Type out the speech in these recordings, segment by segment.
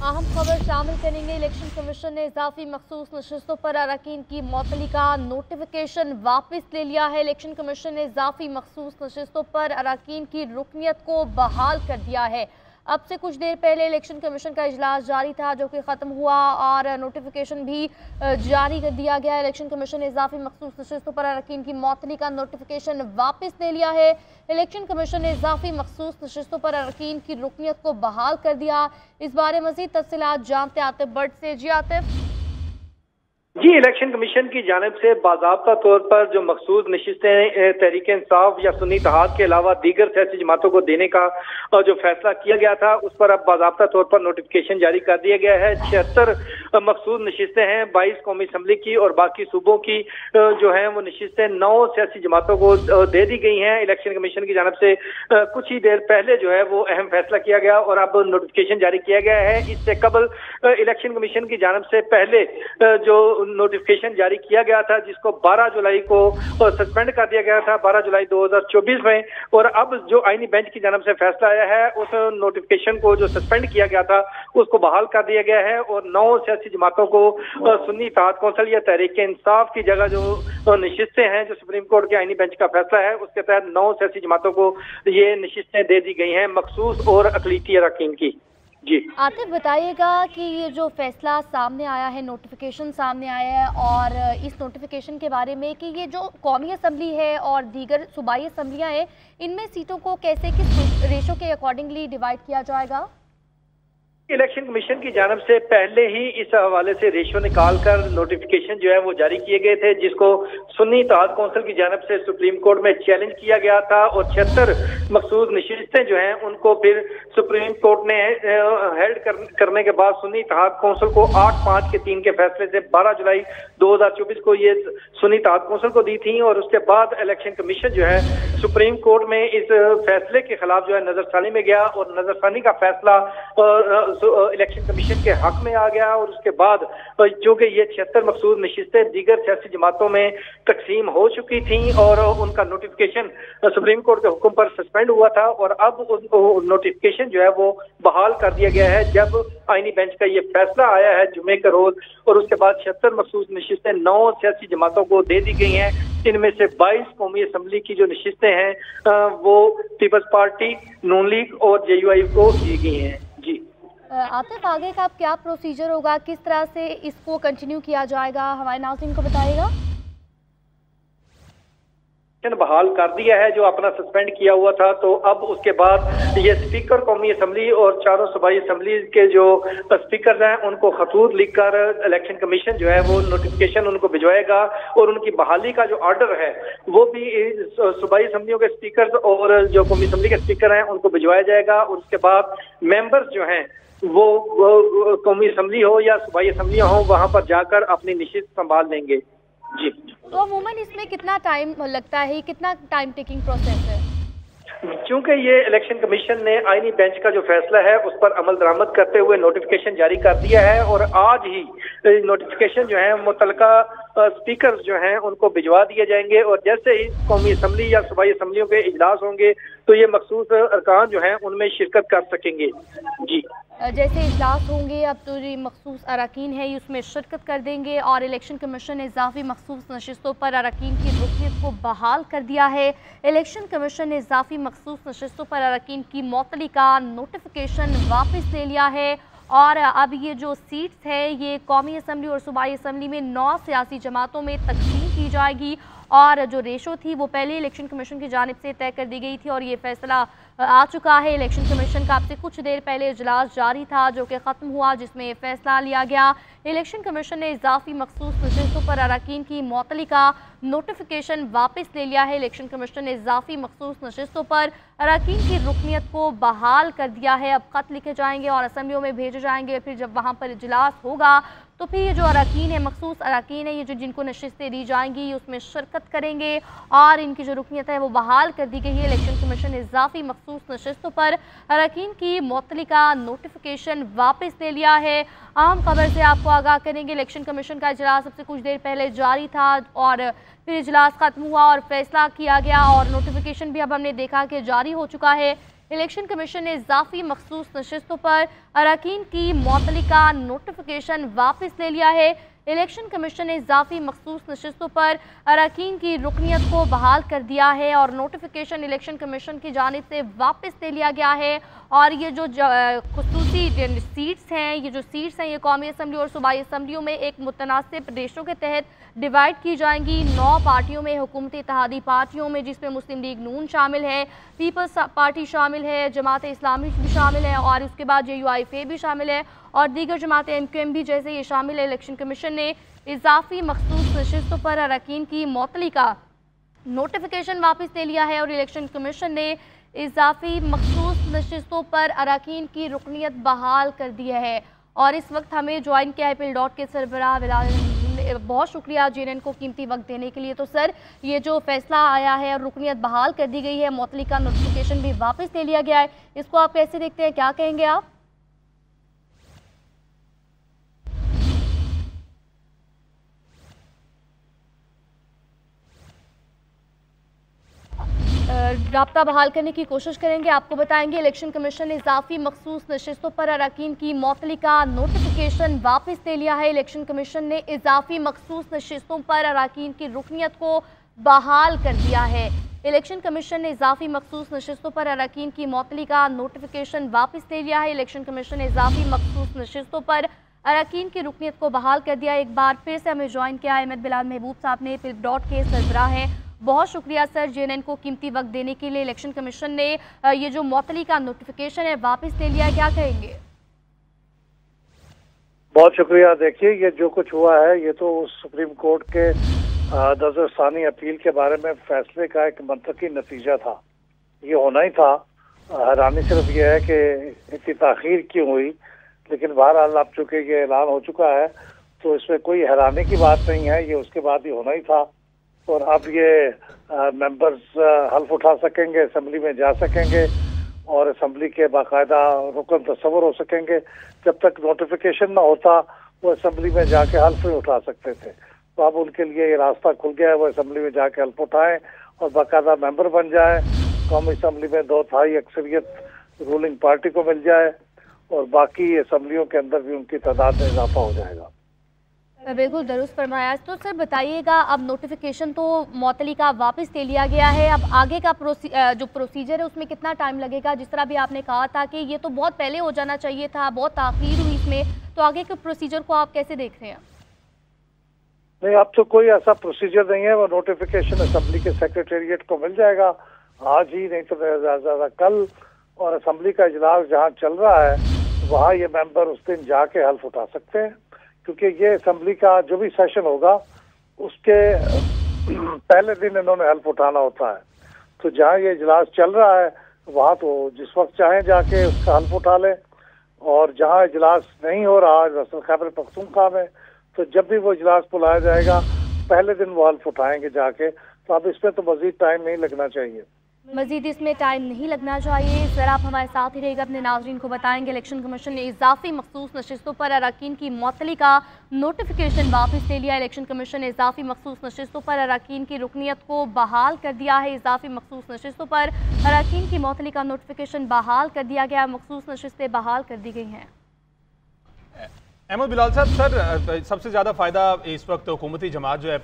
अहम खबर शामिल करेंगे। इलेक्शन कमीशन ने इजाफी मखसूस नशिस्तों पर अरकान की मुअत्तली का नोटिफिकेशन वापस ले लिया है। इलेक्शन कमीशन ने इजाफी मखसूस नशिस्तों पर अरकान की रुकनियत को बहाल कर दिया है। अब से कुछ देर पहले इलेक्शन कमीशन का इजलास जारी था जो कि ख़त्म हुआ और नोटिफिकेशन भी जारी कर दिया गया। इलेक्शन कमीशन ने इजाफी मखसूस नशिस्तों पर अरकान की मुअत्तली का नोटिफिकेशन वापस ले लिया है। इलेक्शन कमीशन ने इजाफी मखसूस नशिस्तों पर अरकान की रुकनियत को बहाल कर दिया। इस बारे मज़ीद तफसीलात जानते आतिफ बट से। जी आतिफ। जी, इलेक्शन कमीशन की जानिब से बाज़ाब्ता तौर पर जो मखसूस नशिस्तें तहरीक इंसाफ या सुन्नी इत्तेहाद के अलावा दीगर सियासी जमातों को देने का जो फैसला किया गया था उस पर अब बाज़ाब्ता तौर पर नोटिफिकेशन जारी कर दिया गया है। 76 मखसूस नशिस्तें हैं 22 कौमी असम्बली की और बाकी सूबों की जो है वो नशिस्तें 9 सियासी जमातों को दे दी गई हैं। इलेक्शन कमीशन की जानिब से कुछ ही देर पहले जो है वो अहम फैसला किया गया और अब नोटिफिकेशन जारी किया गया है। इससे कबल इलेक्शन कमीशन की जानिब से पहले जो नोटिफिकेशन जारी किया गया था जिसको 12 जुलाई को सस्पेंड कर दिया गया था, 12 जुलाई 2024 में, और अब जो आईनी बेंच की जानिब से फैसला आया है उस नोटिफिकेशन को जो सस्पेंड किया गया था उसको बहाल कर दिया गया है और 9 सियासी जमातों को सुन्नी इत्तेहाद कौंसिल या तहरीक इंसाफ की जगह जो नशिस्तें हैं जो सुप्रीम कोर्ट के आईनी बेंच का फैसला है उसके तहत 9 सियासी जमातों को ये नशिस्तें दे दी गई हैं मखसूस और अक़लियती अरकान की। जी आतिफ, बताइएगा कि ये जो फैसला सामने आया है, नोटिफिकेशन सामने आया है, और इस नोटिफिकेशन के बारे में कि ये जो कौमी असम्बली है और दीगर सूबाई असम्बलियाँ हैं इनमें सीटों को कैसे किस रेशो के अकॉर्डिंगली डिवाइड किया जाएगा? इलेक्शन कमीशन की जानिब से पहले ही इस हवाले से रेशो निकाल कर नोटिफिकेशन जो है वो जारी किए गए थे जिसको सुन्नी इत्तेहाद कौंसिल की जानिब से सुप्रीम कोर्ट में चैलेंज किया गया था और 76 मखसूस नशिस्तें जो हैं उनको फिर सुप्रीम कोर्ट ने हेल्ड करने के बाद सुन्नी इत्तेहाद कौंसिल को 8-5-3 के फैसले से 12 जुलाई 2024 को ये सुन्नी इत्तेहाद कौंसिल को दी थी और उसके बाद इलेक्शन कमीशन जो है सुप्रीम कोर्ट में इस फैसले के खिलाफ जो है नजरसानी में गया और नजरसानी का फैसला इलेक्शन कमीशन के हक में आ गया और उसके बाद चूंकि ये 76 मखसूस नशिस्तें दीगर सियासी जमातों में तकसीम हो चुकी थी और उनका नोटिफिकेशन सुप्रीम कोर्ट के हुक्म पर सस्पेंड हुआ था और अब नोटिफिकेशन जो है वो बहाल कर दिया गया है जब आईनी बेंच का ये फैसला आया है जुमे के रोज और उसके बाद 76 मखसूस नशिस्तें 9 सियासी जमातों को दे दी गई हैं। इनमें से 22 कौमी असम्बली की जो नशिस्तें हैं वो पीपल्स पार्टी, नून लीग और JUI को दी गई हैं। जी आतिफ, आगे का अब क्या प्रोसीजर होगा, किस तरह से इसको कंटिन्यू किया जाएगा, हमारे नाज़रीन को बताइएगा। बहाल कर दिया है जो अपना सस्पेंड किया हुआ था, तो अब उसके बाद ये स्पीकर कौमी असम्बली और चारों सूबाई असम्बली के जो स्पीकर हैं उनको खतूत लिखकर इलेक्शन कमीशन जो है वो नोटिफिकेशन उनको भिजवाएगा और उनकी बहाली का जो ऑर्डर है वो भी सूबाई असम्बलियों के स्पीकर और जो कौमी असम्बली के स्पीकर हैं उनको भिजवाया जाएगा और उसके बाद मेंबर्स जो हैं वो कौमी असम्बली हो या सूबाई असम्बलियाँ हो वहाँ पर जाकर अपनी नशिस्त संभाल लेंगे। जी, तो अमूमन इसमें कितना टाइम लगता है, कितना टाइम टेकिंग प्रोसेस है? चूंकि ये इलेक्शन कमीशन ने आईनी बेंच का जो फैसला है उस पर अमल दरामद करते हुए नोटिफिकेशन जारी कर दिया है और आज ही नोटिफिकेशन जो है मुतलका स्पीकर जो हैं उनको भिजवा दिए जाएंगे और जैसे ही कौमी असम्बली या सूबाई असम्बलियों के इजलास होंगे तो ये मखसूस अरकान जो हैं उनमें शिरकत कर सकेंगे। जी, जैसे इजलास होंगे अब तो ये मखसूस अरकान है उसमें शिरकत कर देंगे और इलेक्शन कमीशन ने इजाफी मखसूस नशिस्तों पर अरकान की रुकनियत को बहाल कर दिया है। इलेक्शन कमीशन ने इजाफी मखसूस नशिस्तों पर अरकान की मुअत्तली का नोटिफिकेशन वापस ले लिया है और अब ये जो सीट्स है ये कौमी असम्बली और सूबाई असम्बली में 9 सियासी जमातों में तकसीम की जाएगी और जो रेशो थी वो पहले इलेक्शन कमीशन की जानिब से तय कर दी गई थी और ये फैसला आ चुका है। इलेक्शन कमीशन का अब से कुछ देर पहले इजलास जारी था जो कि ख़त्म हुआ जिसमें ये फैसला लिया गया। इलेक्शन कमीशन ने इजाफी मखसूस नशिस्तों पर अरकान की मुअत्तली का नोटिफिकेशन वापस ले लिया है। इलेक्शन कमीशन ने इजाफी मखसूस नशिस्तों पर अरकान की रुकनियत को बहाल कर दिया है। अब ख़त लिखे जाएंगे और असम्बलियों में भेजे जाएंगे, फिर जब वहाँ पर इजलास होगा तो फिर ये जो अरकान है मखसूस अरकान है ये जो जिनको नशिस्तें दी जाएंगी उसमें शिरकत करेंगे और इनकी जो रुकनियत है वो बहाल कर दी गई है। इलेक्शन कमीशन ने इजाफी मखसूस नशिस्तों पर अरकान की मुअत्तली का नोटिफिकेशन वापस ले लिया है। अहम खबर से आपको आगाह करेंगे, इलेक्शन कमीशन का इजलास सबसे कुछ देर पहले जारी था और फिर इजलास खत्म हुआ और फैसला किया गया और नोटिफिकेशन भी अब हमने देखा कि जारी हो चुका है। इलेक्शन कमीशन ने इजाफी मखसूस नशिस्तों पर अरकान की मुअत्तली का नोटिफिकेशन वापस ले लिया है। इलेक्शन कमीशन ने इजाफी मखसूस नशिस्तों पर अरकान की रुकनीत को बहाल कर दिया है और नोटिफिकेशन इलेक्शन कमीशन की जानिब से वापस ले लिया गया है। और ये जो खुसूसी सीट्स हैं, ये कौमी असम्बली और सूबाई असम्बलियों में एक मुतनासिब रेशों के तहत डिवाइड की जाएंगी। 9 पार्टियों में, हुकूमती इत्तेहादी पार्टियों में, जिसमें मुस्लिम लीग नून शामिल है, पीपल्स पार्टी शामिल है, जमात इस्लामी भी शामिल है और उसके बाद JUIF भी शामिल है और दीगर जमातें MQM भी जैसे ये शामिल है। इलेक्शन कमीशन ने इजाफी मखसूस नशिस्तों पर अरकान की मुअत्तली का नोटिफिकेशन वापस ले लिया है और इलेक्शन कमीशन ने इजाफी मखसूस नशिस्तों पर अरकान की रुकनीत बहाल कर दी है। और इस वक्त हमें ज्वाइन किया है PIL.डॉट के सरबराह बिलाल, बहुत शुक्रिया JNN को कीमती वक्त देने के लिए। तो सर, ये जो फैसला आया है और रुकनीत बहाल कर दी गई है, मुअत्तली का नोटिफिकेशन भी वापस ले लिया गया है, इसको आप कैसे देखते हैं, क्या कहेंगे आप? राब्ता बहाल करने की कोशिश करेंगे। आपको बताएंगे इलेक्शन कमीशन ने इजाफी मखसूस नशिस्तों पर अरकान की मुअत्तली का नोटिफिकेशन वापस ले लिया है। इलेक्शन कमीशन ने इजाफी मखसूस नशिस्तों पर अरकान की रुकनीत को बहाल कर दिया है। इलेक्शन कमीशन ने इजाफी मखसूस नशिस्तों पर अरकान की मुअत्तली का नोटिफिकेशन वापस ले लिया है। इलेक्शन कमीशन ने इजाफी मखसूस नशिस्तों पर अरकान की रुकनीत को बहाल कर दिया। एक बार फिर से हमें ज्वाइन किया अहमद बिलाल महबूब साहब ने, PIL.डॉट के सरबराह हैं। बहुत शुक्रिया सर JNN को कीमती वक्त देने के लिए। इलेक्शन कमीशन ने ये जो मुअत्तली का नोटिफिकेशन है वापस ले लिया है, क्या कहेंगे? बहुत शुक्रिया। देखिए, ये जो कुछ हुआ है ये तो सुप्रीम कोर्ट के नज़रसानी अपील के बारे में फैसले का एक मंतकी नतीजा था। ये होना ही था। हैरानी सिर्फ ये है कि इतनी ताखीर क्यों हुई, लेकिन बहरहाल अब चूंकि ये ऐलान हो चुका है तो इसमें कोई हैरानी की बात नहीं है, ये उसके बाद ही होना ही था। और अब ये मेंबर्स हल्फ उठा सकेंगे, असम्बली में जा सकेंगे और असम्बली के बाकायदा रुकन तस्वर हो सकेंगे। जब तक नोटिफिकेशन ना होता वो असम्बली में जाके हल्फ नहीं उठा सकते थे, तो अब उनके लिए ये रास्ता खुल गया है, वो असम्बली में जाके हल्फ उठाएं और बाकायदा मेंबर बन जाए। कौमी असम्बली में 2/3 अक्सरियत रूलिंग पार्टी को मिल जाए और बाकी असम्बलियों के अंदर भी उनकी तादाद में इजाफा हो जाएगा। बिल्कुल दुरुस्त फरमाया। तो सर बताइएगा, अब नोटिफिकेशन तो मुअत्तली का वापस ले लिया गया है, अब आगे का जो प्रोसीजर है उसमें कितना टाइम लगेगा? जिस तरह भी आपने कहा था कि ये तो बहुत पहले हो जाना चाहिए था, बहुत ताख़ीर हुई इसमें, तो आगे के प्रोसीजर को आप कैसे देख रहे हैं? नहीं, अब तो कोई ऐसा प्रोसीजर नहीं है। वो नोटिफिकेशन असम्बली के सेक्रेटेरिएट को मिल जाएगा आज ही, नहीं तो ज़्यादा कल। और असम्बली का इजलास जहाँ चल रहा है वहाँ ये मेंबर उस दिन जाके हल्फ उठा सकते हैं, क्योंकि ये असम्बली का जो भी सेशन होगा उसके पहले दिन इन्होंने हल्फ उठाना होता है। तो जहाँ ये इजलास चल रहा है वहाँ तो जिस वक्त चाहें जाके उसका हल्फ उठा लें, और जहाँ इजलास नहीं हो रहा खैबर पख्तूनख्वा में, तो जब भी वो इजलास बुलाया जाएगा पहले दिन वो हल्फ उठाएंगे जाके। तो अब इसमें तो मजीद टाइम नहीं लगना चाहिए। मजीद इसमें टाइम नहीं लगना चाहिए। सर आप हमारे साथ ही रहेगा, अपने नाज़रीन को बताएंगे इलेक्शन कमीशन ने इजाफी मखसूस नशिस्तों पर अरकान की मुअत्तली का नोटिफिकेशन वापस ले लिया। इलेक्शन कमीशन ने इजाफी मखसूस नशिस्तों पर अरकान की रुकनीत को बहाल कर दिया है। इजाफी मखसूस नशिस्तों पर अरकान की मुअत्तली का नोटिफिकेशन बहाल कर दिया गया। मखसूस नशिस्तें बहाल कर दी गई हैं। अहमद बिलाल साहब, सर सबसे ज़्यादा फ़ायदा इस वक्त हुकूमती जमात जो है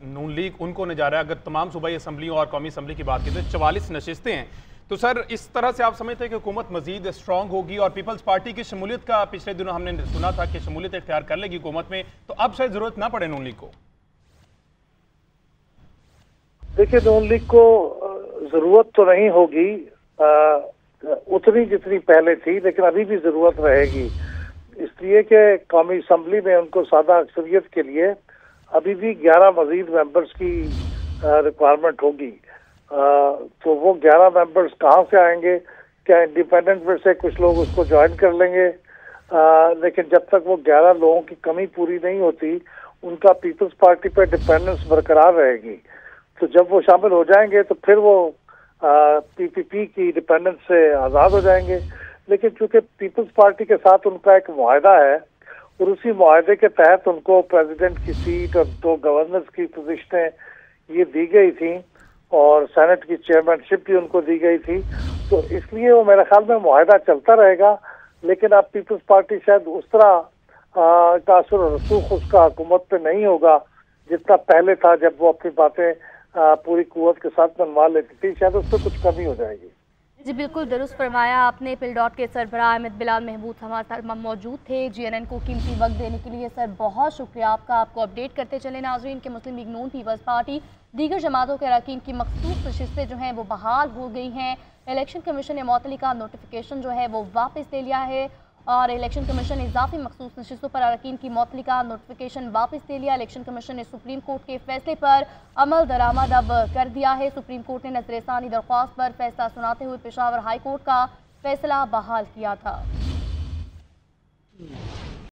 नून लीग उनको ने जा रहा है। अगर तमाम सूबाई असम्बलियों और कौमी असम्बली की बात करें तो 44 नशिस्तें हैं। तो सर इस तरह से आप समझते हैं कि हुकूमत मजीद स्ट्रॉन्ग होगी और पीपल्स पार्टी की शमूलियत का पिछले दिनों हमने सुना था कि शमूलियत इख्तियार कर लेगी हुकूमत में, तो अब शायद ज़रूरत ना पड़े नून लीग को? देखिए, नून लीग को ज़रूरत तो नहीं होगी उतनी जितनी पहले थी, लेकिन अभी भी ज़रूरत रहेगी, इसलिए कि कौमी असम्बली में उनको सादा अक्सरियत के लिए अभी भी 11 मजीद मेंबर्स की रिक्वायरमेंट होगी। तो वो 11 मेंबर्स कहाँ से आएंगे? क्या इंडिपेंडेंट में से कुछ लोग उसको ज्वाइन कर लेंगे? लेकिन जब तक वो 11 लोगों की कमी पूरी नहीं होती उनका पीपल्स पार्टी पर डिपेंडेंस बरकरार रहेगी। तो जब वो शामिल हो जाएंगे तो फिर वो PPP की डिपेंडेंस से आज़ाद हो जाएंगे। लेकिन चूंकि पीपल्स पार्टी के साथ उनका एक मुआहदा है और उसी मुआहदे के तहत उनको प्रेसिडेंट की सीट और 2 गवर्नर्स की पोजीशनें ये दी गई थी और सेनेट की चेयरमैनशिप भी उनको दी गई थी, तो इसलिए वो मेरे ख्याल में मुआहदा चलता रहेगा, लेकिन अब पीपल्स पार्टी शायद उस तरह का असर और रसूख उसका हुकूमत पे नहीं होगा जितना पहले था, जब वो अपनी बातें पूरी कुव्वत के साथ मनवा लेती थी। शायद उस पर कुछ कमी हो जाएगी। जी बिल्कुल दुरुस्त फरमाया आपने। पिलडॉट के सरबराह अहमद बिलाल महमूद हमारे साथ मौजूद थे। GNN को कीमती वक्त देने के लिए सर बहुत शुक्रिया आपका। आपको अपडेट करते चले नाजरीन के मुस्लिम लीग नून पीपल्स पार्टी दीगर जमातों के अरकान की मखसूस नशिस्तें जो हैं वो बहाल हो गई हैं। इलेक्शन कमीशन ने मुअत्तली का नोटिफिकेशन जो है वो वापस ले लिया है और इलेक्शन कमीशन ने इजाफी मखसूस नशिस्तों पर अरकान की मुअत्तली का नोटिफिकेशन वापस ले लिया। इलेक्शन कमीशन ने सुप्रीम कोर्ट के फैसले पर अमल दरामद अब कर दिया है। सुप्रीम कोर्ट ने नजरसानी दरख्वास्त पर फैसला सुनाते हुए पेशावर हाई कोर्ट का फैसला बहाल किया था।